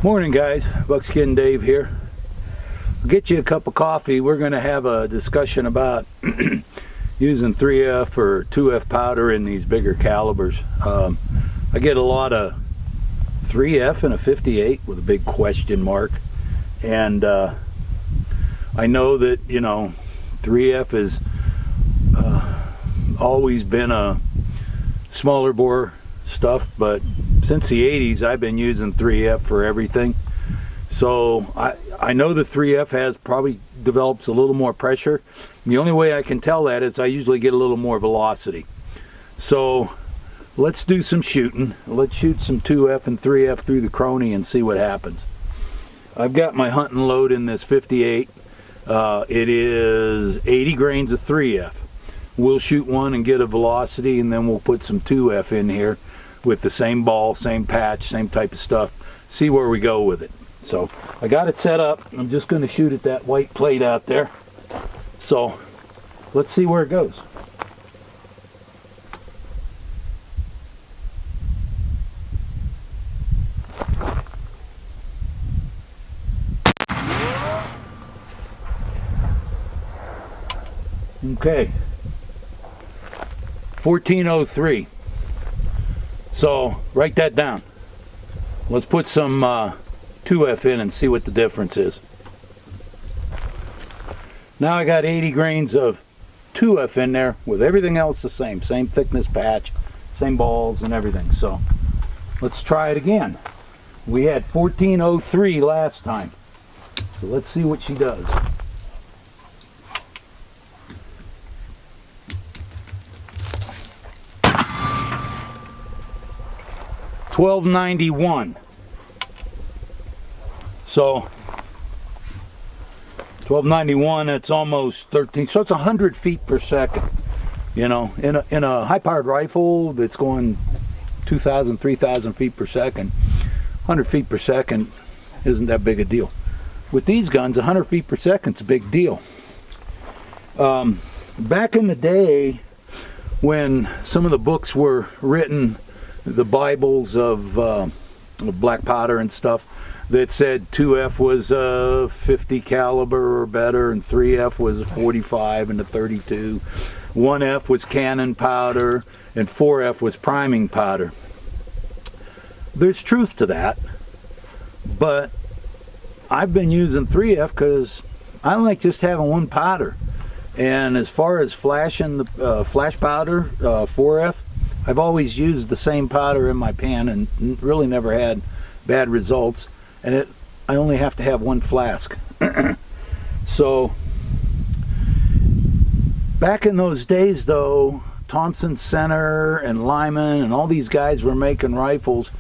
Morning guys, Buckskin Dave here. I'll get you a cup of coffee. We're going to have a discussion about using 3F or 2F powder in these bigger calibers. I get a lot of 3F in a 58 with a big question mark, and I know that, you know, 3F has always been a smaller bore stuff, but since the 80s I've been using 3F for everything. So I know the 3F has probably develops a little more pressure. The only way I can tell that is I usually get a little more velocity. So let's do some shooting. Let's shoot some 2F and 3F through the chrony and see what happens. I've got my hunting load in this 58. It is 80 grains of 3F. We'll shoot one and get a velocity, and then we'll put some 2F in here with the same ball, same patch, same type of stuff. See where we go with it. So I got it set up. I'm just going to shoot at that white plate out there. So let's see where it goes. Okay, 1403. So write that down. Let's put some 2F in and see what the difference is. Now I got 80 grains of 2F in there with everything else the same thickness patch, same balls and everything. So let's try it again. We had 1403 last time. So let's see what she does. 1291. So 1291, it's almost 13, so it's 100 feet per second. You know, in a high-powered rifle that's going 2,000, 3,000 feet per second, 100 feet per second isn't that big a deal. With these guns, 100 feet per second is a big deal. Back in the day, when some of the books were written, the Bibles of black powder and stuff, that said 2F was a 50 caliber or better, and 3F was a 45 and a 32. 1F was cannon powder, and 4F was priming powder. There's truth to that, but I've been using 3F because I like just having one powder. And as far as flashing the flash powder, 4F, I've always used the same powder in my pan and really never had bad results. And I only have to have one flask. So back in those days though, Thompson Center and Lyman and all these guys were making rifles,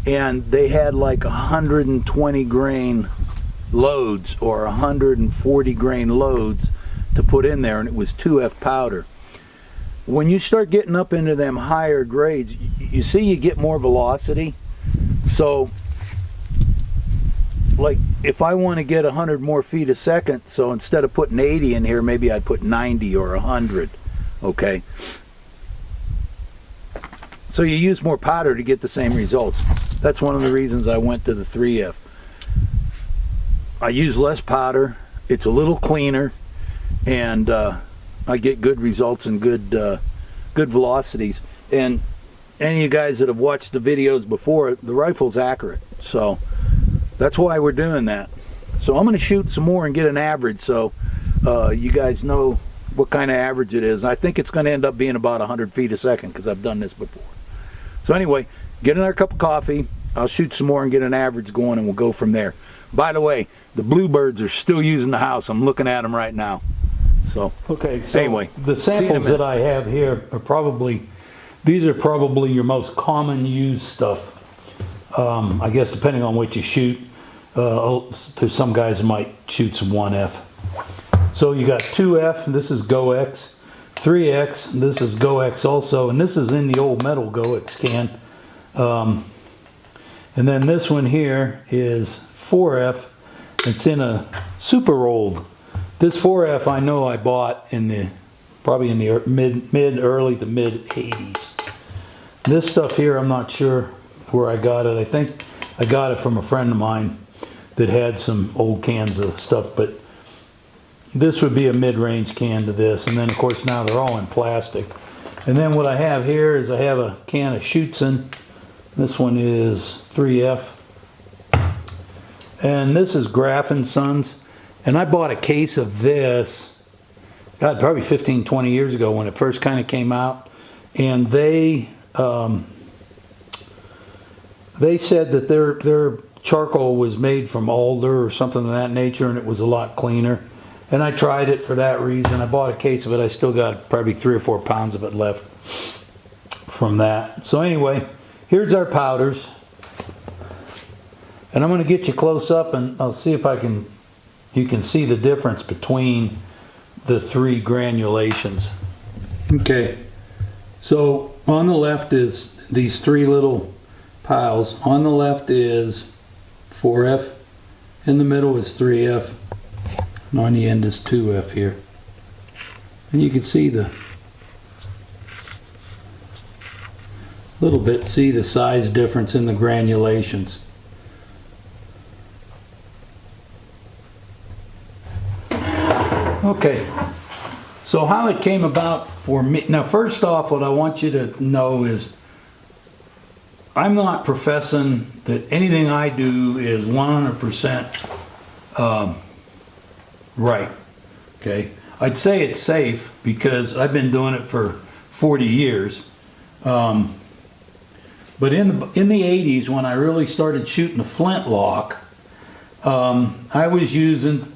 and they had like 120 grain loads or 140 grain loads to put in there, and it was 2F powder. When you start getting up into them higher grades, you see you get more velocity. So like if I want to get 100 more feet a second, so instead of putting 80 in here, maybe I'd put 90 or 100. Okay, so you use more powder to get the same results. That's one of the reasons I went to the 3F. I use less powder, it's a little cleaner, and I get good results and good velocities. And any of you guys that have watched the videos before, the rifle's accurate, so that's why we're doing that. So I'm going to shoot some more and get an average, so you guys know what kind of average it is. I think it's going to end up being about 100 feet a second because I've done this before. So anyway, get another cup of coffee. I'll shoot some more and get an average going, and we'll go from there. By the way, the bluebirds are still using the house. I'm looking at them right now. So okay, so anyway, the samples that I have here are probably, these are probably your most common used stuff. I guess depending on what you shoot, to some guys might shoot some 1F. So you got 2F, and this is GoX, 3X, and this is GoX also, and this is in the old metal GoX can. And then this one here is 4F. It's in a super old. This 4F I know I bought in the probably in the early to mid 80s. This stuff here I'm not sure where I got it. I I got it from a friend of mine that had some old cans of stuff, but this would be a mid-range can to this. And then of course now they're all in plastic. And then what I have here is I have a can of Schutzen. This one is 3F. And this is Graff & Sons. And I bought a case of this, God, probably 15, 20 years ago when it first kind of came out. And they said that their charcoal was made from alder or something of that nature, and it was a lot cleaner. And I tried it for that reason. I bought a case of it. I still got probably 3 or 4 pounds of it left from that. So anyway, here's our powders. And I'm going to get you close up and I'll see if you can see the difference between the 3 granulations. Okay, so on the left is these 3 little piles. On the left is 4F, in the middle is 3F, and on the end is 2F here. And you can see the little bit, see the size difference in the granulations. Okay, so how it came about for me. Now first off, what I want you to know is I'm not professing that anything I do is 100% right. Okay, I'd say it's safe because I've been doing it for 40 years. But in the 80s, when I really started shooting the Flintlock, I was using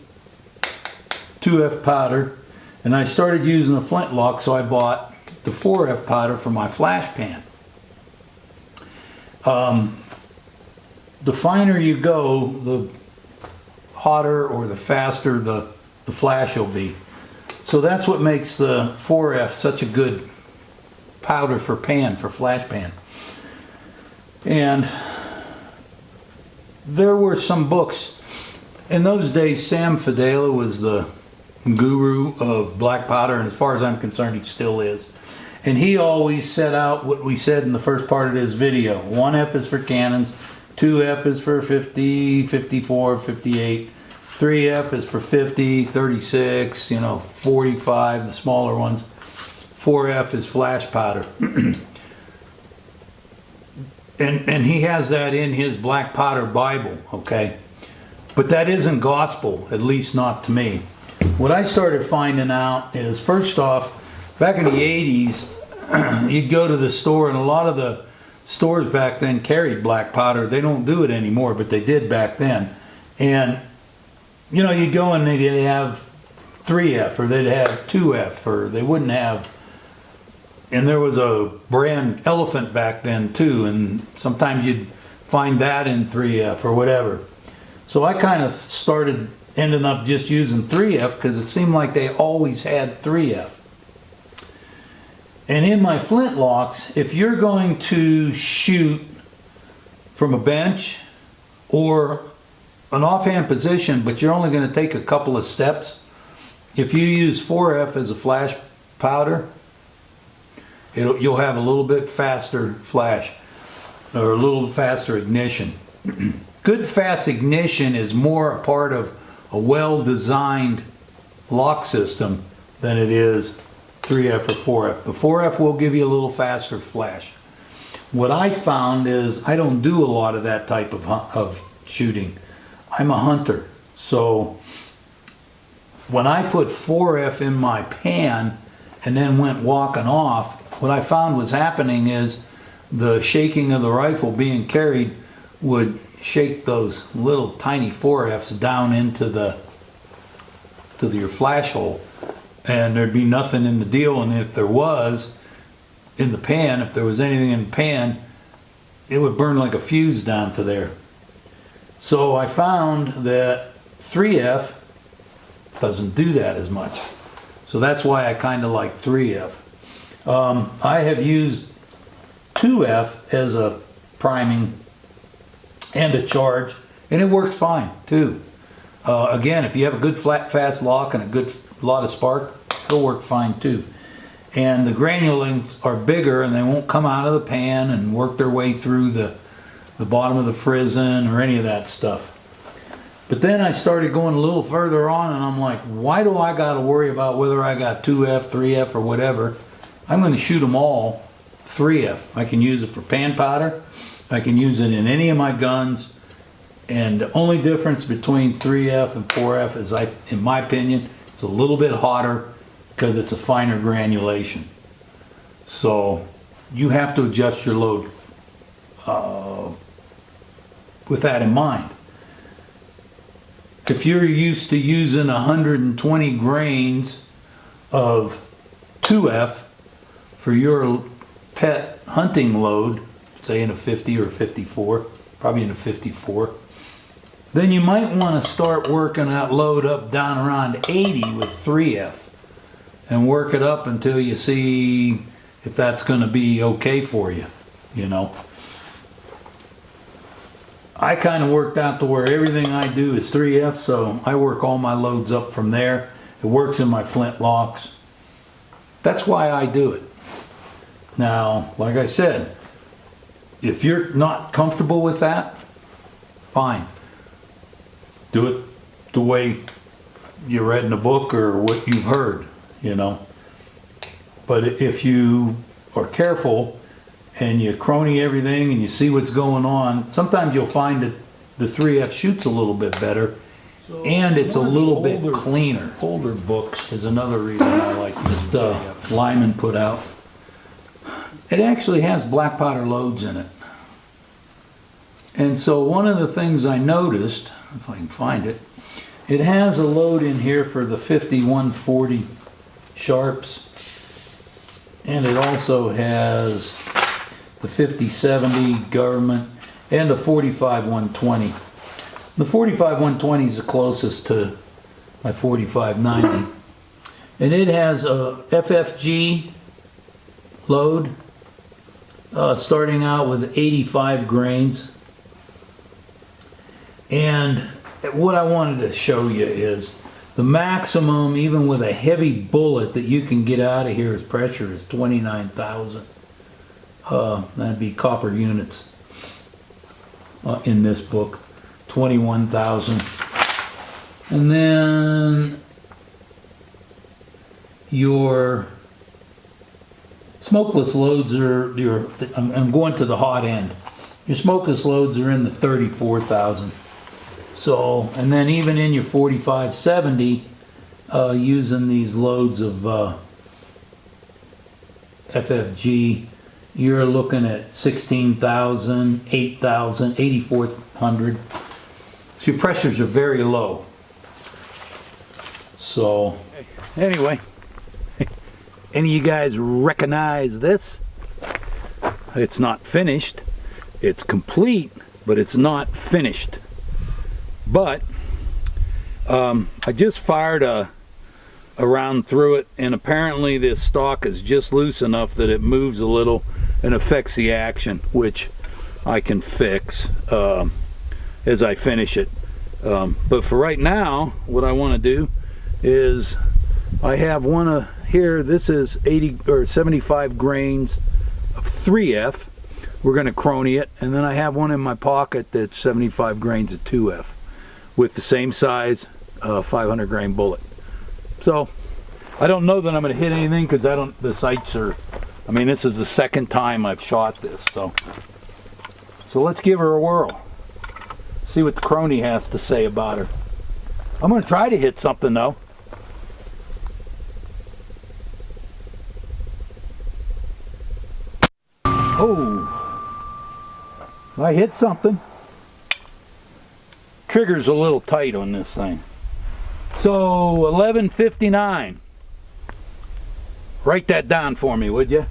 2F powder, and I started using the Flintlock, so I bought the 4F powder for my flash pan. The finer you go, the hotter or the faster the flash will be. So that's what makes the 4F such a good powder for pan, for flash pan. And there were some books. In those days, Sam Fedela was the guru of black powder, and as far as I'm concerned, he still is. And he always set out what we said in the first part of his video. 1F is for cannons, 2F is for 50, 54, 58, 3F is for 50, 36, 45, the smaller ones. 4F is flash powder. And he has that in his black powder Bible, okay? But that isn't gospel, at least not to me. What I started finding out is, first off, back in the 80s, you'd go to the store, and a lot of the stores back then carried black powder. They don't do it anymore, but they did back then. And, you'd go and they'd have 3F, or they'd have 2F, or they wouldn't have. And there was a brand Elephant back then too, and sometimes you'd find that in 3F or whatever. So I kind of started ending up just using 3F because it seemed like they always had 3F. And in my Flintlocks, if you're going to shoot from a bench or an offhand position, but you're only going to take a couple of steps, if you use 4F as a flash powder, you'll have a little bit faster flash or a little faster ignition. Good fast ignition is more a part of a well-designed lock system than it is 3F or 4F. The 4F will give you a little faster flash. What I found is I don't do a lot of that type of shooting. I'm a hunter, so when I put 4F in my pan and then went walking off, what I found was happening is the shaking of the rifle being carried would shake those little tiny 4Fs down into your flash hole, and there'd be nothing in the deal. And if there was in the pan, if there was anything in the pan, it would burn like a fuse down to there. So I found that 3F doesn't do that as much. So that's why I kind of like 3F. I have used 2F as a priming and a charge, and it works fine too. Again, if you have a good fast lock and a good lot of spark, it'll work fine too. And the granulations are bigger, and they won't come out of the pan and work their way through the the bottom of the frizzen or any of that stuff. But then I started going a little further on, and I'm like, why do I got to worry about whether I got 2F, 3F, or whatever? I'm going to shoot them all 3F. I can use it for pan powder. I can use it in any of my guns. And the only difference between 3F and 4F is, in my opinion, it's a little bit hotter because it's a finer granulation. So you have to adjust your load with that in mind. If you're used to using 120 grains of 2F for your pet hunting load, say in a 50 or 54, probably in a 54, then you might want to start working that load up down around 80 with 3F and work it up until you see if that's going to be okay for you, you know. I kind of worked out to where everything I do is 3F, so I work all my loads up from there. It works in my Flintlocks. That's why I do it. Now, like I said, if you're not comfortable with that, fine. Do it the way you read in a book or what you've heard, you know. But if you are careful and you crony everything and you see what's going on, sometimes you'll find that the 3F shoots a little bit better, and it's a little bit cleaner. Older books is another reason I like that Lyman put out. It actually has black powder loads in it. And so one of the things I noticed, if I can find it, it has a load in here for the 5140 sharps, and it also has the 5070 government and the 45120. The 45120 is the closest to my 4590, and it has a FFG load starting out with 85 grains. And what I wanted to show you is the maximum, even with a heavy bullet, that you can get out of here as pressure is 29,000. That'd be copper units in this book, 21,000. And then your smokeless loads are, I'm going to the hot end. Your smokeless loads are in the 34,000. So, and then even in your 4570, using these loads of FFG, you're looking at 16,000, 8,000, 8,400. So your pressures are very low. So, anyway, any of you guys recognize this? It's not finished. It's complete, but it's not finished. But I just fired a round through it, and apparently this stock is just loose enough that it moves a little and affects the action, which I can fix as I finish it. But for right now, what I want to do is I have one here. This is 80 or 75 grains of 3F. We're going to crony it, and then I have one in my pocket that's 75 grains of 2F with the same size 500 grain bullet. So I don't know that I'm going to hit anything because the sights are, I mean, this is the second time I've shot this. So let's give her a whirl. See what the crony has to say about her. I'm going to try to hit something though. Oh, I hit something. Trigger's a little tight on this thing. So 1159. Write that down for me, would you?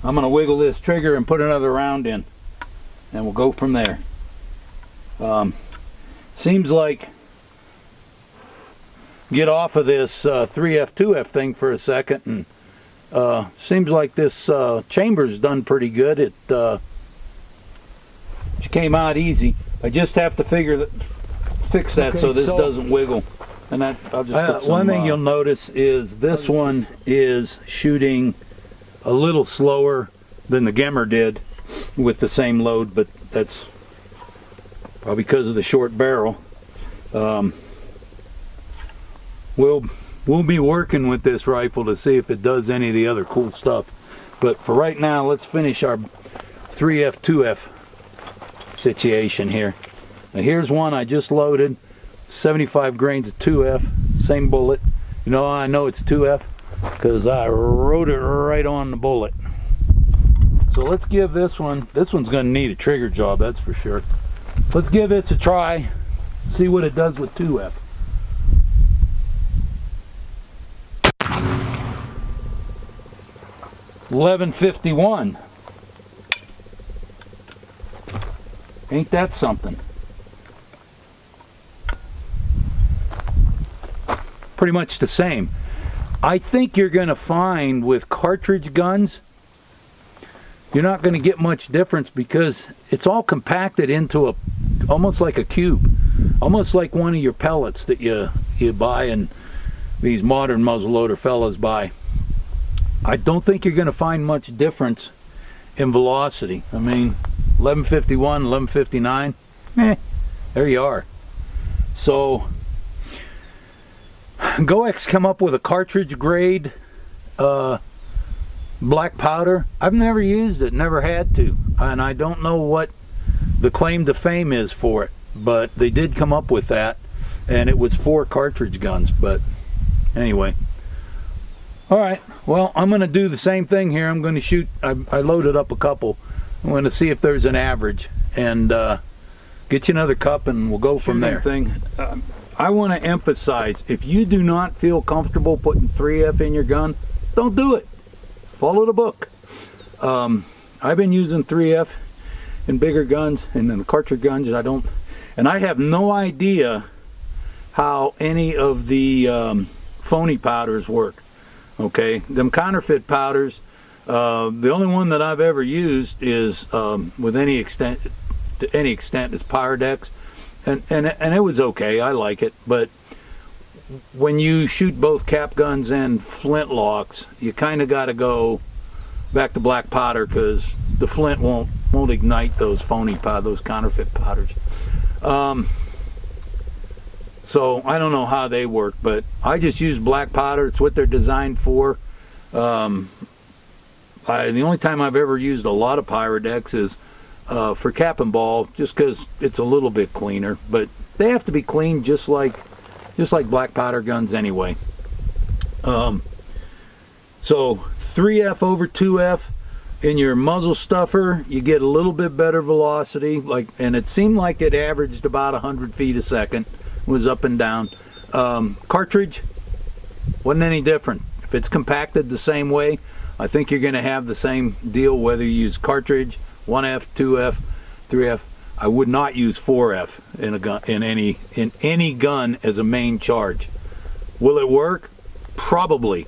I'm going to wiggle this trigger and put another round in, and we'll go from there. Seems like, get off of this 3F 2F thing for a second, and seems like this chamber's done pretty good. It came out easy. I just have to fix that okay, so this doesn't wiggle. And that, I'll just put some, one thing you'll notice is this one is shooting a little slower than the Gemmer did with the same load, but that's probably because of the short barrel. We'll be working with this rifle to see if it does any of the other cool stuff. But for right now, let's finish our 3F 2F situation here. Now here's one I just loaded, 75 grains of 2F, same bullet. You know how I know it's 2F? Because I wrote it right on the bullet. So let's give this one's going to need a trigger job, that's for sure. Let's give this a try, see what it does with 2F. $11.51. Ain't that something? Pretty much the same. I think you're going to find with cartridge guns, you're not going to get much difference because it's all compacted into almost like a cube, almost like one of your pellets that you buy and these modern muzzleloader fellas buy. I don't think you're going to find much difference in velocity. I mean, 1151, 1159, there you are. So GoEx come up with a cartridge grade black powder. I've never used it, never had to, and I don't know what the claim to fame is for it, but they did come up with that, and it was for cartridge guns. But anyway, all right, well, I'm going to do the same thing here. I'm going to shoot, I loaded up a couple. I'm going to see if there's an average and get you another cup and we'll go from there. I want to emphasize, if you do not feel comfortable putting 3F in your gun, don't do it. Follow the book. I've been using 3F in bigger guns and in the cartridge guns. I have no idea how any of the phony powders work. Okay, them counterfeit powders, the only one that I've ever used is with any extent is Pyrodex, and it was okay. I like it, but when you shoot both cap guns and flintlocks, you kind of got to go back to black powder because the flint won't ignite those phony powder, those counterfeit powders. So I don't know how they work, but I just use black powder. It's what they're designed for. The only time I've ever used a lot of Pyrodex is for cap and ball, just because it's a little bit cleaner. But they have to be cleaned just like black powder guns anyway. So 3F over 2F in your muzzle stuffer, you get a little bit better velocity. And it seemed like it averaged about 100 feet a second. Was up and down. Cartridge wasn't any different. If it's compacted the same way, I think you're going to have the same deal whether you use cartridge, 1F, 2F, 3F. I would not use 4F in a gun, in any gun as a main charge. Will it work? Probably.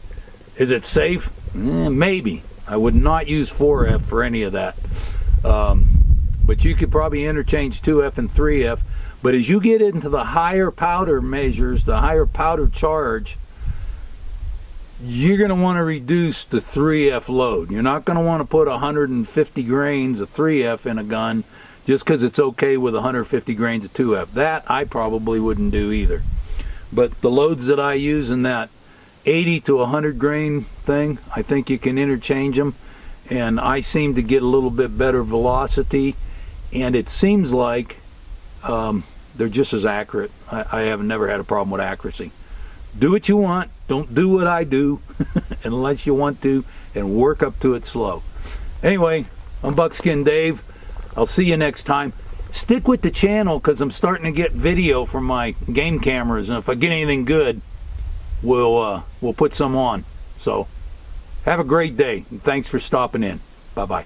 Is it safe? Maybe. I would not use 4F for any of that. But you could probably interchange 2F and 3F. But as you get into the higher powder measures, the higher powder charge, you're going to want to reduce the 3F load. You're not going to want to put 150 grains of 3F in a gun just because it's okay with 150 grains of 2F. That I probably wouldn't do either. But the loads that I use in that 80 to 100 grain thing, I think you can interchange them. And I seem to get a little bit better velocity. And it seems like they're just as accurate. I have never had a problem with accuracy. Do what you want. Don't do what I do unless you want to, and work up to it slow. Anyway, I'm Buckskin Dave. I'll see you next time. Stick with the channel because I'm starting to get video from my game cameras, and if I get anything good, we'll put some on. So have a great day, and thanks for stopping in. Bye-bye.